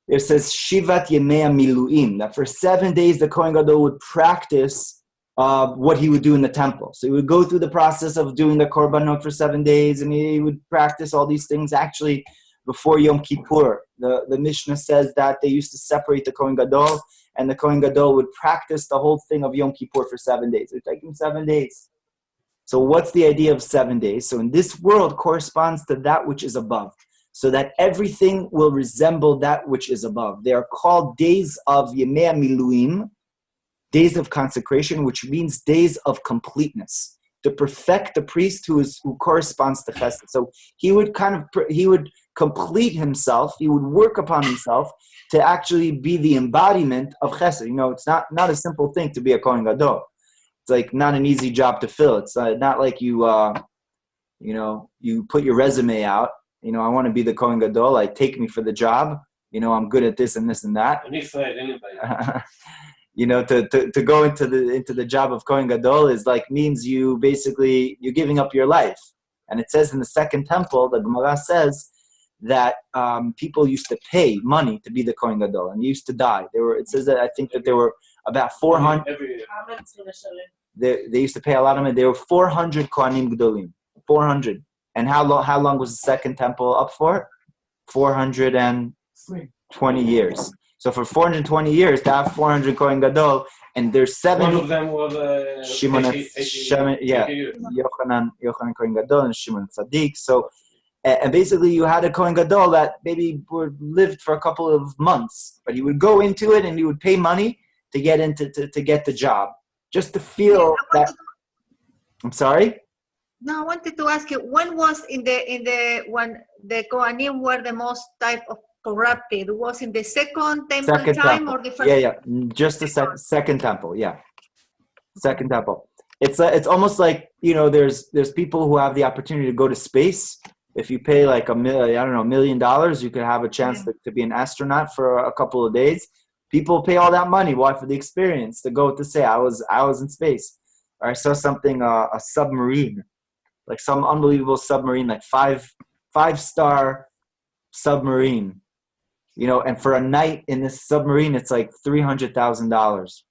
it says Shivat Yemei Miluim, that for 7 days the Kohen Gadol would practice what he would do in the temple. So he would go through the process of doing the korbanot for 7 days, and he would practice all these things. Actually, before Yom Kippur, the Mishnah says that they used to separate the Kohen Gadol, and the Kohen Gadol would practice the whole thing of Yom Kippur for 7 days. It would take him 7 days. So what's the idea of 7 days? So in this world corresponds to that which is above, so that everything will resemble that which is above. They are called days of Yemei Miluim, days of consecration, which means days of completeness, to perfect the priest who corresponds to Chesed. So he would complete himself, he would work upon himself to actually be the embodiment of Chesed. It's not a simple thing to be a Kohen Gadol. It's like not an easy job to fill. It's not like you put your resume out. I want to be the Kohen Gadol. Take me for the job. I'm good at this and this and that. To go into the job of Kohen Gadol means you're giving up your life. And it says in the second temple, the Gemara says that people used to pay money to be the Kohen Gadol, and used to die. It says that I think that there were about 400. They used to pay a lot of money. There were 400 Kohanim Gedolim. 400. And how long was the second temple up for? 420 years. So for 420 years, to have 400 Kohen Gadol, and there's 70. One of them was Yochanan Kohen Gadol and Shimon Tzaddik. So, and basically you had a Kohen Gadol that maybe lived for a couple of months, but he would go into it and he would pay money to get to get the job, just to feel that. I'm sorry? No, I wanted to ask you, when was when the Kohanim were the most type of corrupted? Was in the second temple time or the first? Yeah, just the second temple. Yeah, second temple. It's almost like there's people who have the opportunity to go to space. If you pay like $1 million, you could have a chance to be an astronaut for a couple of days. People pay all that money. Why? For the experience, to go to say I was in space. Or I saw something, a submarine, like some unbelievable submarine, like five-star submarine. And for a night in this submarine, it's like $300,000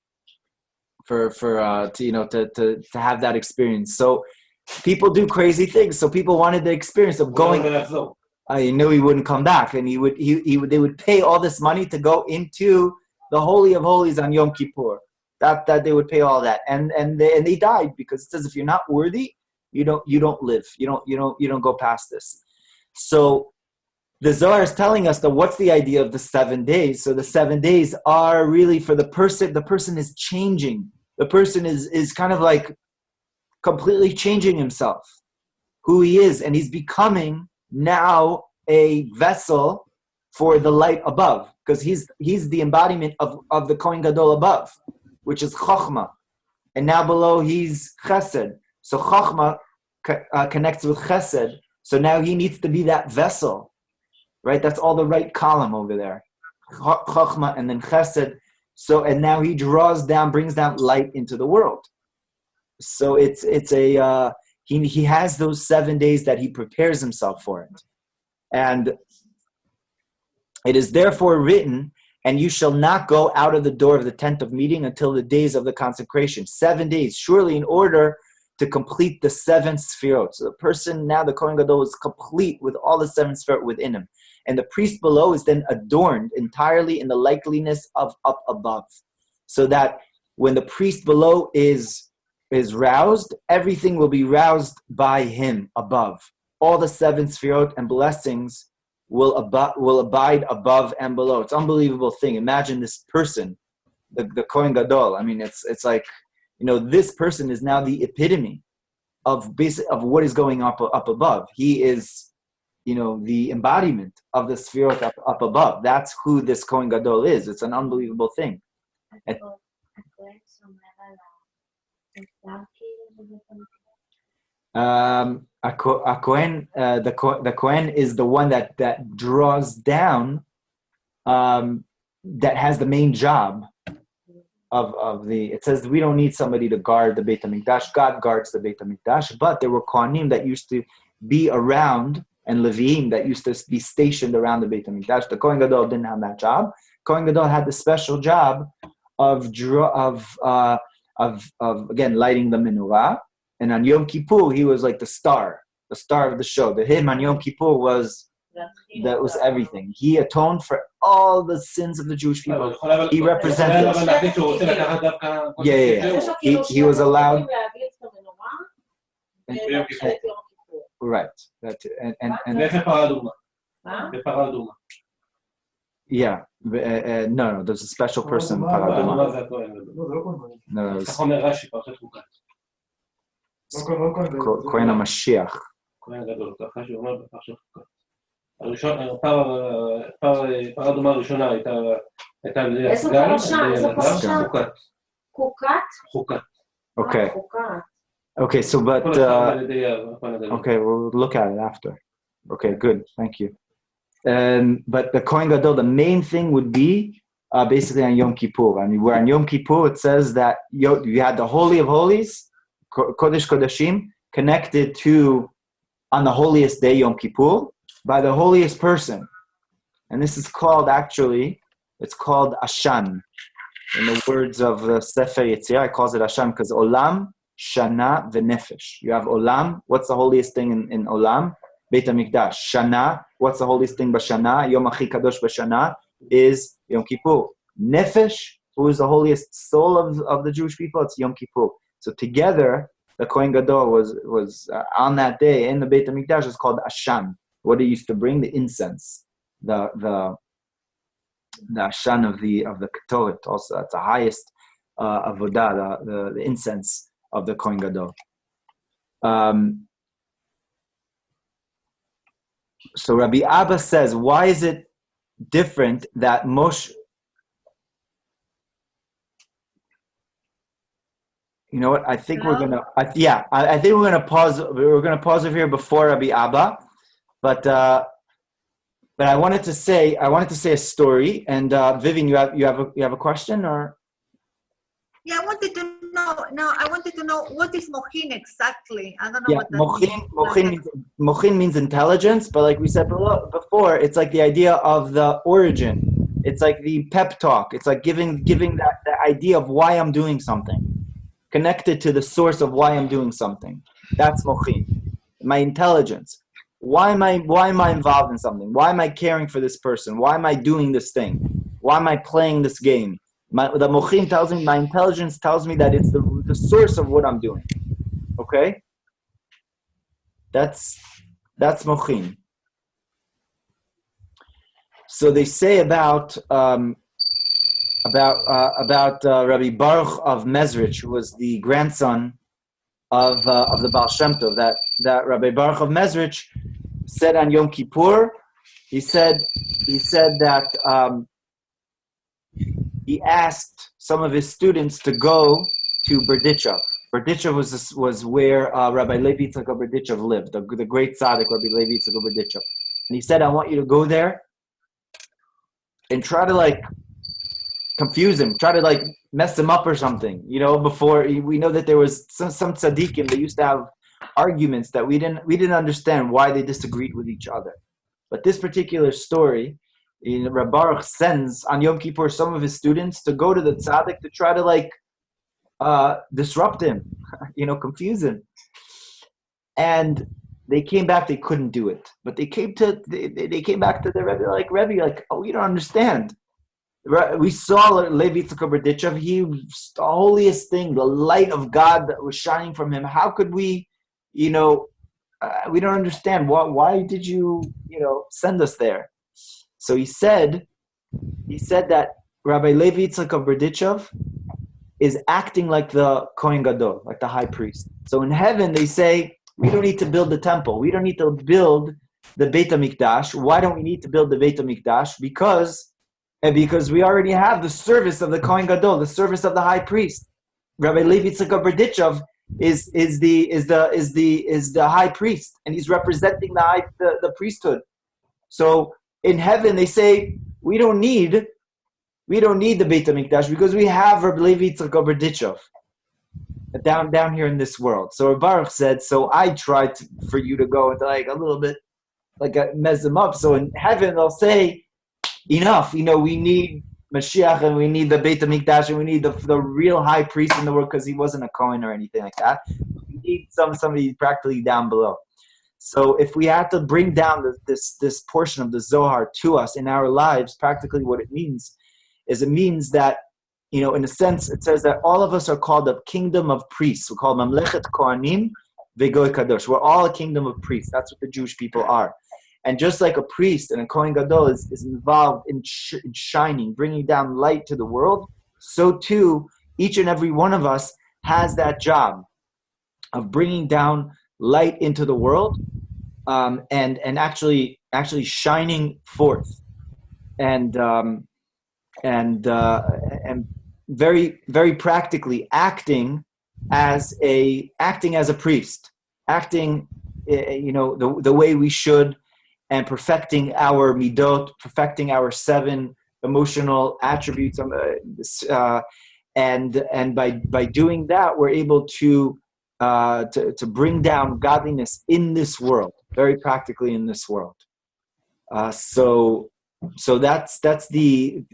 to have that experience. So people do crazy things. So people wanted the experience of going. I knew he wouldn't come back, and they would pay all this money to go into the Holy of Holies on Yom Kippur. That they would pay all that, and they died, because it says if you're not worthy, you don't live. You don't go past this. So the Zohar is telling us that what's the idea of the 7 days? So the 7 days are really for the person. The person is changing. The person is kind of like completely changing himself, who he is, and he's becoming now a vessel for the light above, because he's the embodiment of the Kohen Gadol above, which is Chochmah. and now below he's chesed. So Chachma connects with chesed. So now he needs to be that vessel, right? That's all the right column over there. Chachma and then chesed. So, and now he brings down light into the world. So he has those 7 days that he prepares himself for it. And it is therefore written, and you shall not go out of the door of the tent of meeting until the days of the consecration. 7 days, surely in order to complete the 7 sefirot. So the person, now the Kohen Gadol is complete with all the 7 sefirot within him. And the priest below is then adorned entirely in the likeliness of up above. So that when the priest below is roused, everything will be roused by him above. All the 7 sefirot and blessings will abide above and below. It's an unbelievable thing. Imagine this person, the Kohen Gadol. I mean, it's like, this person is now the epitome of what is going up above. He is, the embodiment of the sefirot up above. That's who this Kohen Gadol is. It's an unbelievable thing. The Kohen is the one that draws down, that has the main job of the. It says we don't need somebody to guard the Beit HaMikdash. God guards the Beit HaMikdash, but there were Kohanim that used to be around, and Leviim that used to be stationed around the Beit HaMikdash. The Kohen Gadol didn't have that job. Kohen Gadol had the special job of again lighting the menorah. And on Yom Kippur, he was like the star of the show. The hymn on Yom Kippur was everything. He atoned for all the sins of the Jewish people. He represented. Yeah. He was allowed. Right. Yeah. No. There's a special person. No. Kohen HaMashiach. פרה אדומה הראשונה הייתה על ידי הסגן, חוקת. Okay, so but okay, we'll look at it after. Okay, good, thank you. But the Kohen Gadol, the main thing would be basically on Yom Kippur. I mean, where on Yom Kippur it says that you had the Holy of Holies, Kodesh Kodashim, connected to on the holiest day, Yom Kippur, by the holiest person. And this is called, it's called Ashan. In the words of the Sefer Yetzirah, it calls it Ashan because Olam, Shana, V'Nefesh. You have Olam, what's the holiest thing in Olam? Beit HaMikdash. Shana, what's the holiest thing b'Shana? Yom Achi Kadosh b'Shana is Yom Kippur. Nefesh, who is the holiest soul of the Jewish people? It's Yom Kippur. So together, the Kohen Gadol was on that day in the Beit HaMikdash is called Ashan. What he used to bring, the incense, the Ashan of the Ketoret. Also, that's the highest avodah, the incense of the Kohen Gadol. So Rabbi Abba says, why is it different that Moshe? You know what? I think we're gonna. I think we're gonna pause. We're gonna pause over here before Rabbi Abba, but I wanted to say a story. And Vivian, you have a question or? Yeah, I wanted to know. No, I wanted to know what is mochin exactly. I don't know what that means. Mochin means intelligence, but like we said before, it's like the idea of the origin. It's like the pep talk. It's like giving that idea of why I'm doing something, connected to the source of why I'm doing something. That's mochin. My intelligence. Why am I involved in something? Why am I caring for this person? Why am I doing this thing? Why am I playing this game? The mochin tells me, my intelligence tells me that it's the source of what I'm doing. Okay? That's mochin. So they say about Rabbi Baruch of Mezrich, who was the grandson of the Baal Shem Tov, that Rabbi Baruch of Mezrich said on Yom Kippur, he said that he asked some of his students to go to Berdichev. Berdichev was where Rabbi Levi Yitzchak Berdichev lived, the great tzaddik Rabbi Levi Yitzchak Berdichev. And he said, I want you to go there and try to confuse him, try to mess him up or something. Before we know that there was some tzaddikim, they used to have arguments that we didn't understand why they disagreed with each other. But this particular story, Reb Baruch sends on Yom Kippur some of his students to go to the tzaddik to try to disrupt him, confuse him. And they came back, they couldn't do it. But they came back to the Rebbe, Rebbe, oh, you don't understand. We saw Levi Yitzchak Berdichev, he was the holiest thing, the light of God that was shining from him. How could we, we don't understand. Why did you, send us there? So he said that Rabbi Levi Yitzchak Berdichev is acting like the Kohen Gadol, like the high priest. So in heaven, they say, we don't need to build the temple. We don't need to build the Beit HaMikdash. Why don't we need to build the Beit HaMikdash? Because we already have the service of the Kohen Gadol, the service of the high priest. Rabbi Levi Yitzchak Berdichev is the high priest, and he's representing the priesthood. So in heaven, they say we don't need the Beit HaMikdash because we have Rabbi Levi Yitzchak Berdichev down here in this world. So Reb Baruch said, so I tried for you to go into a little bit mess them up. So in heaven, they'll say, enough. We need Mashiach and we need the Beit HaMikdash and we need the real high priest in the world because he wasn't a Kohen or anything like that. We need somebody practically down below. So if we had to bring down this portion of the Zohar to us in our lives, practically what it means that, in a sense, it says that all of us are called a kingdom of priests. We're called Mamlechet Kohanim Vegoy Kadosh. We're all a kingdom of priests. That's what the Jewish people are. And just like a priest and a Kohen Gadol is involved in shining, bringing down light to the world, so too, each and every one of us has that job of bringing down light into the world, and actually shining forth, and very, very practically acting as a priest, acting the way we should, and perfecting our midot, perfecting our 7 emotional attributes, and by doing that, we're able to bring down godliness in this world, very practically in this world. So that's the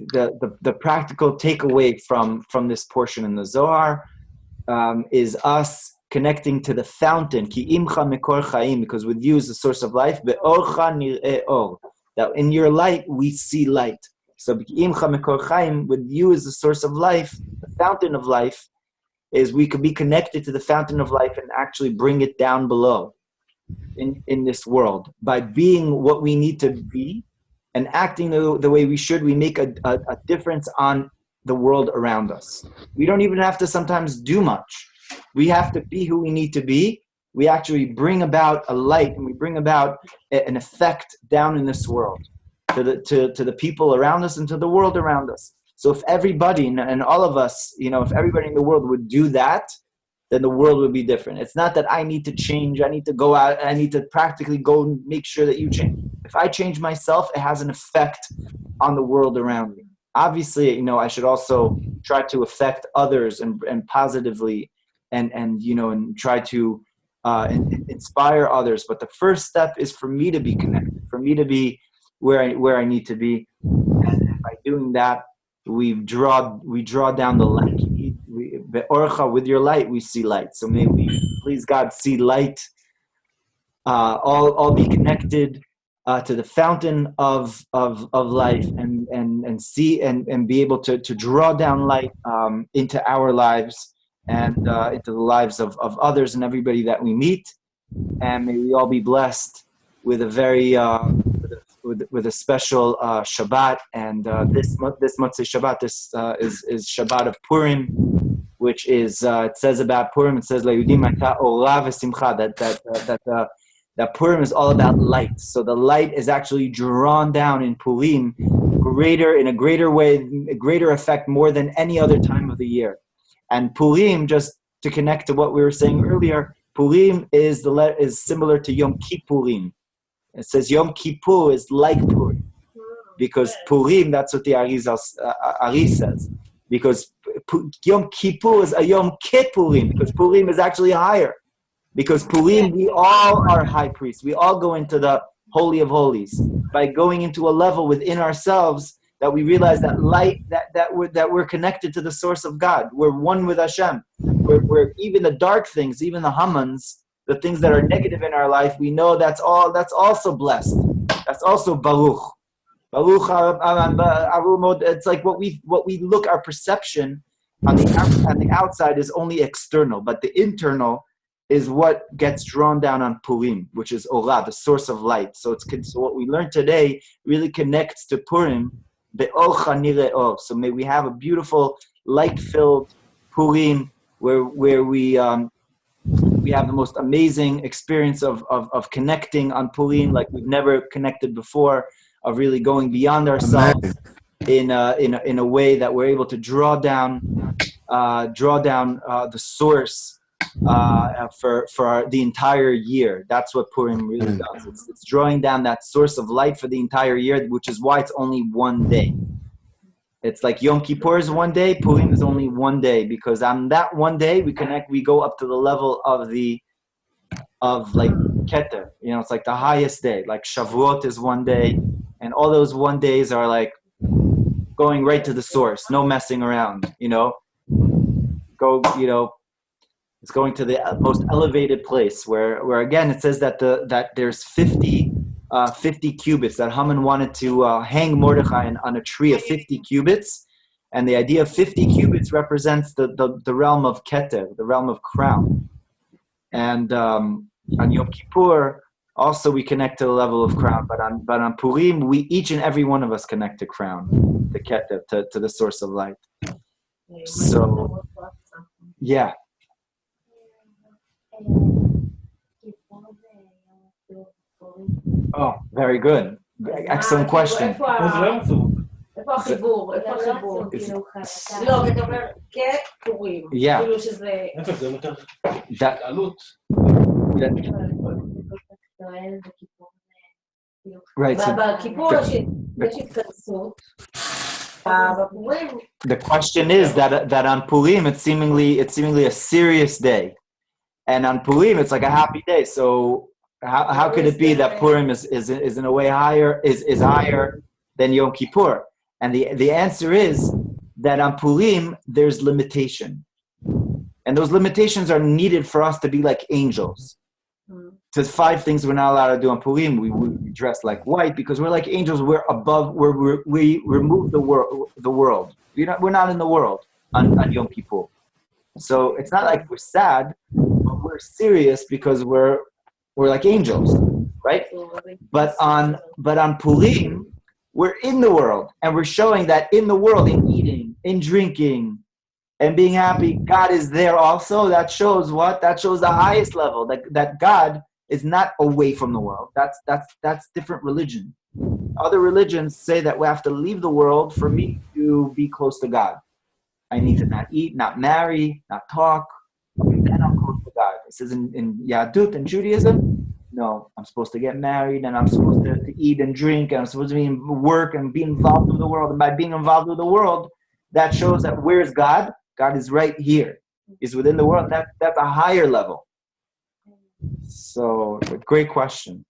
practical takeaway from this portion in the Zohar, is us connecting to the fountain, ki imcha mekor chaim, because with you is the source of life, be'orcha nir'eh or, that in your light we see light. So ki imcha mekor chaim, with you is the source of life, the fountain of life, is we could be connected to the fountain of life and actually bring it down below in this world. By being what we need to be and acting the way we should, we make a difference on the world around us. We don't even have to sometimes do much. We have to be who we need to be. We actually bring about a light, and we bring about an effect down in this world to the people around us and to the world around us. So if everybody and all of us, if everybody in the world would do that, then the world would be different. It's not that I need to change. I need to go out. I need to practically go and make sure that you change. If I change myself, it has an effect on the world around me. Obviously, I should also try to affect others and positively, and try to inspire others. But the first step is for me to be connected, for me to be where I need to be. And by doing that, we draw down the light. With your light, we see light. So may we, please God, see light. All be connected to the fountain of life, and see and be able to draw down light into our lives and into the lives of others and everybody that we meet. And may we all be blessed with a very with a special Shabbat. And this Motzei Shabbat, this is Shabbat of Purim, which is it says about Purim. It says LaYudim Hayta Ora v'Simcha, that Purim is all about light. So the light is actually drawn down in Purim, in a greater way, a greater effect more than any other time of the year. And Purim, just to connect to what we were saying earlier, Purim is similar to Yom Kippurim. It says Yom Kippur is like Purim. Because Purim, that's what the Ari says. Because Yom Kippur is a Yom Kippurim. Because Purim is actually higher. Because Purim, we all are high priests. We all go into the Holy of Holies. By going into a level within ourselves that we realize that light, that we're connected to the source of God. We're one with Hashem. We're even the dark things, even the Hamans, the things that are negative in our life, we know that's also blessed. That's also Baruch. Baruch, it's like what we look, our perception on the outside is only external, but the internal is what gets drawn down on Purim, which is Orah, the source of light. So what we learned today really connects to Purim, Be'or Chanireh. So may we have a beautiful, light-filled Purim where we have the most amazing experience of connecting on Purim like we've never connected before, of really going beyond ourselves in a way that we're able to draw down the source for the entire year. That's what Purim really does. It's drawing down that source of light for the entire year, which is why it's only one day. It's like Yom Kippur is one day, Purim is only one day, because on that one day we go up to the level of like Keter. It's like the highest day. Like Shavuot is one day, and all those one days are like going right to the source, no messing around, it's going to the most elevated place where again it says that there's 50 cubits, that Haman wanted to hang Mordechai on a tree of 50 cubits, and the idea of 50 cubits represents the realm of Keter, the realm of crown. And on Yom Kippur also we connect to the level of crown, but on Purim we each and every one of us connect to crown, to Keter, to the source of light. So yeah. Oh, very good. Excellent question. איפה החיבור? לא, אתה אומר כפורים. Yeah. כאילו שזה... איפה זה יותר That- עלות? Right. So בכיפור יש התכנסות. בפורים... the question is that on Purim it's seemingly a serious day, and on Purim it's like a happy day. So how could it be that Purim is in a way higher than Yom Kippur? And the answer is that on Purim there's limitation, and those limitations are needed for us to be like angels. There's 5 things we're not allowed to do on Purim. We dress like white because we're like angels. We're above. We remove the world. We're not in the world on Yom Kippur. So it's not like we're sad, but we're serious because we're like angels, right? But on Purim, we're in the world, and we're showing that in the world, in eating, in drinking, and being happy, God is there also. That shows what? That shows the highest level. That God is not away from the world. That's different religion. Other religions say that we have to leave the world for me to be close to God. I need to not eat, not marry, not talk, and then I'm close to God. It says in Yadut and Judaism, no, I'm supposed to get married, and I'm supposed to eat and drink, and I'm supposed to work and be involved with the world. And by being involved with the world, that shows that where's God? God is right here. He's within the world. That's a higher level. So, great question.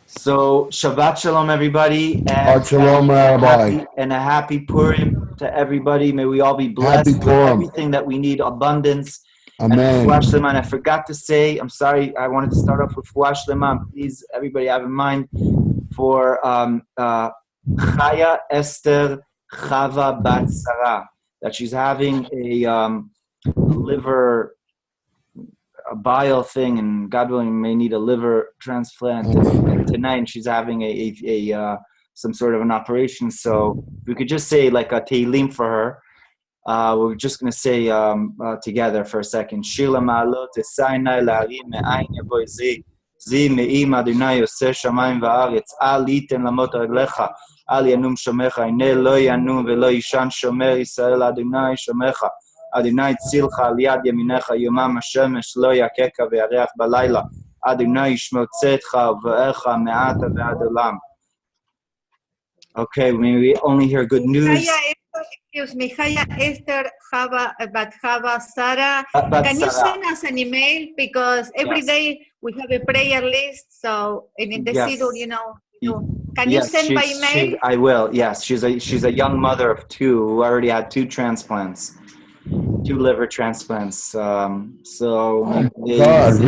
So, Shabbat Shalom, everybody. Shabbat Shalom, Rabbi. And a happy Purim to everybody. May we all be blessed with everything that we need, abundance. Amen. And Fuah Shlema. And I forgot to say, I'm sorry, I wanted to start off with Fuah Shlema. Please, everybody have in mind for Chaya Esther Chava Bat Sarah, that she's having a liver, a bile thing, and God willing may need a liver transplant tonight, and she's having a some sort of an operation. So we could just say like a Tehillim for her. We're just going to say together for a second. Shila ma'alot esaynai la'arim me'ayin yavo izri זי מעם אדוני עושה שמיים וארץ, אל ייתן למות רגליך, אל ינום שומרך, הנה לא ינום ולא יישן שומר ישראל, אדוני שומרך, אדוני צילך על יד ימינך, יומם השמש לא יככה וירח בלילה, אדוני ישמור צאתך ובואך מעתה ועד עולם. Okay, we only hear good news. Excuse me, Haya, Esther, Hava, Sarah. But Can you Sarah. send us an email? Because every Yes. day we have a prayer list. So, and in the Yes. Siddur, can you Yes, send by email? I will. Yes, she's a young mother of two who already had 2 transplants, 2 liver transplants. God,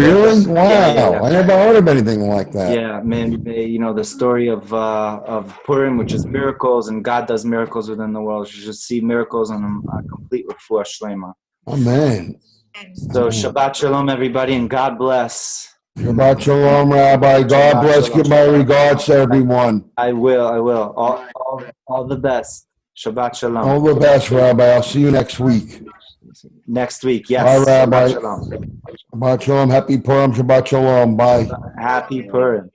really? Wow. Yeah. I never heard of anything like that. Yeah, man. The story of Purim, which is miracles, and God does miracles within the world. You should see miracles and a complete refuah shlema. Amen. So Shabbat Shalom, everybody, and God bless. Shabbat Shalom, Rabbi. God Shabbat bless. Shalom. Give my regards to everyone. I will. All the best. Shabbat Shalom. All the best, Rabbi. I'll see you next week. Next week, yes. Bye, Rabbi. Shabbat Shalom. Shabbat Shalom. Happy Purim. Shabbat Shalom. Bye. Happy Purim.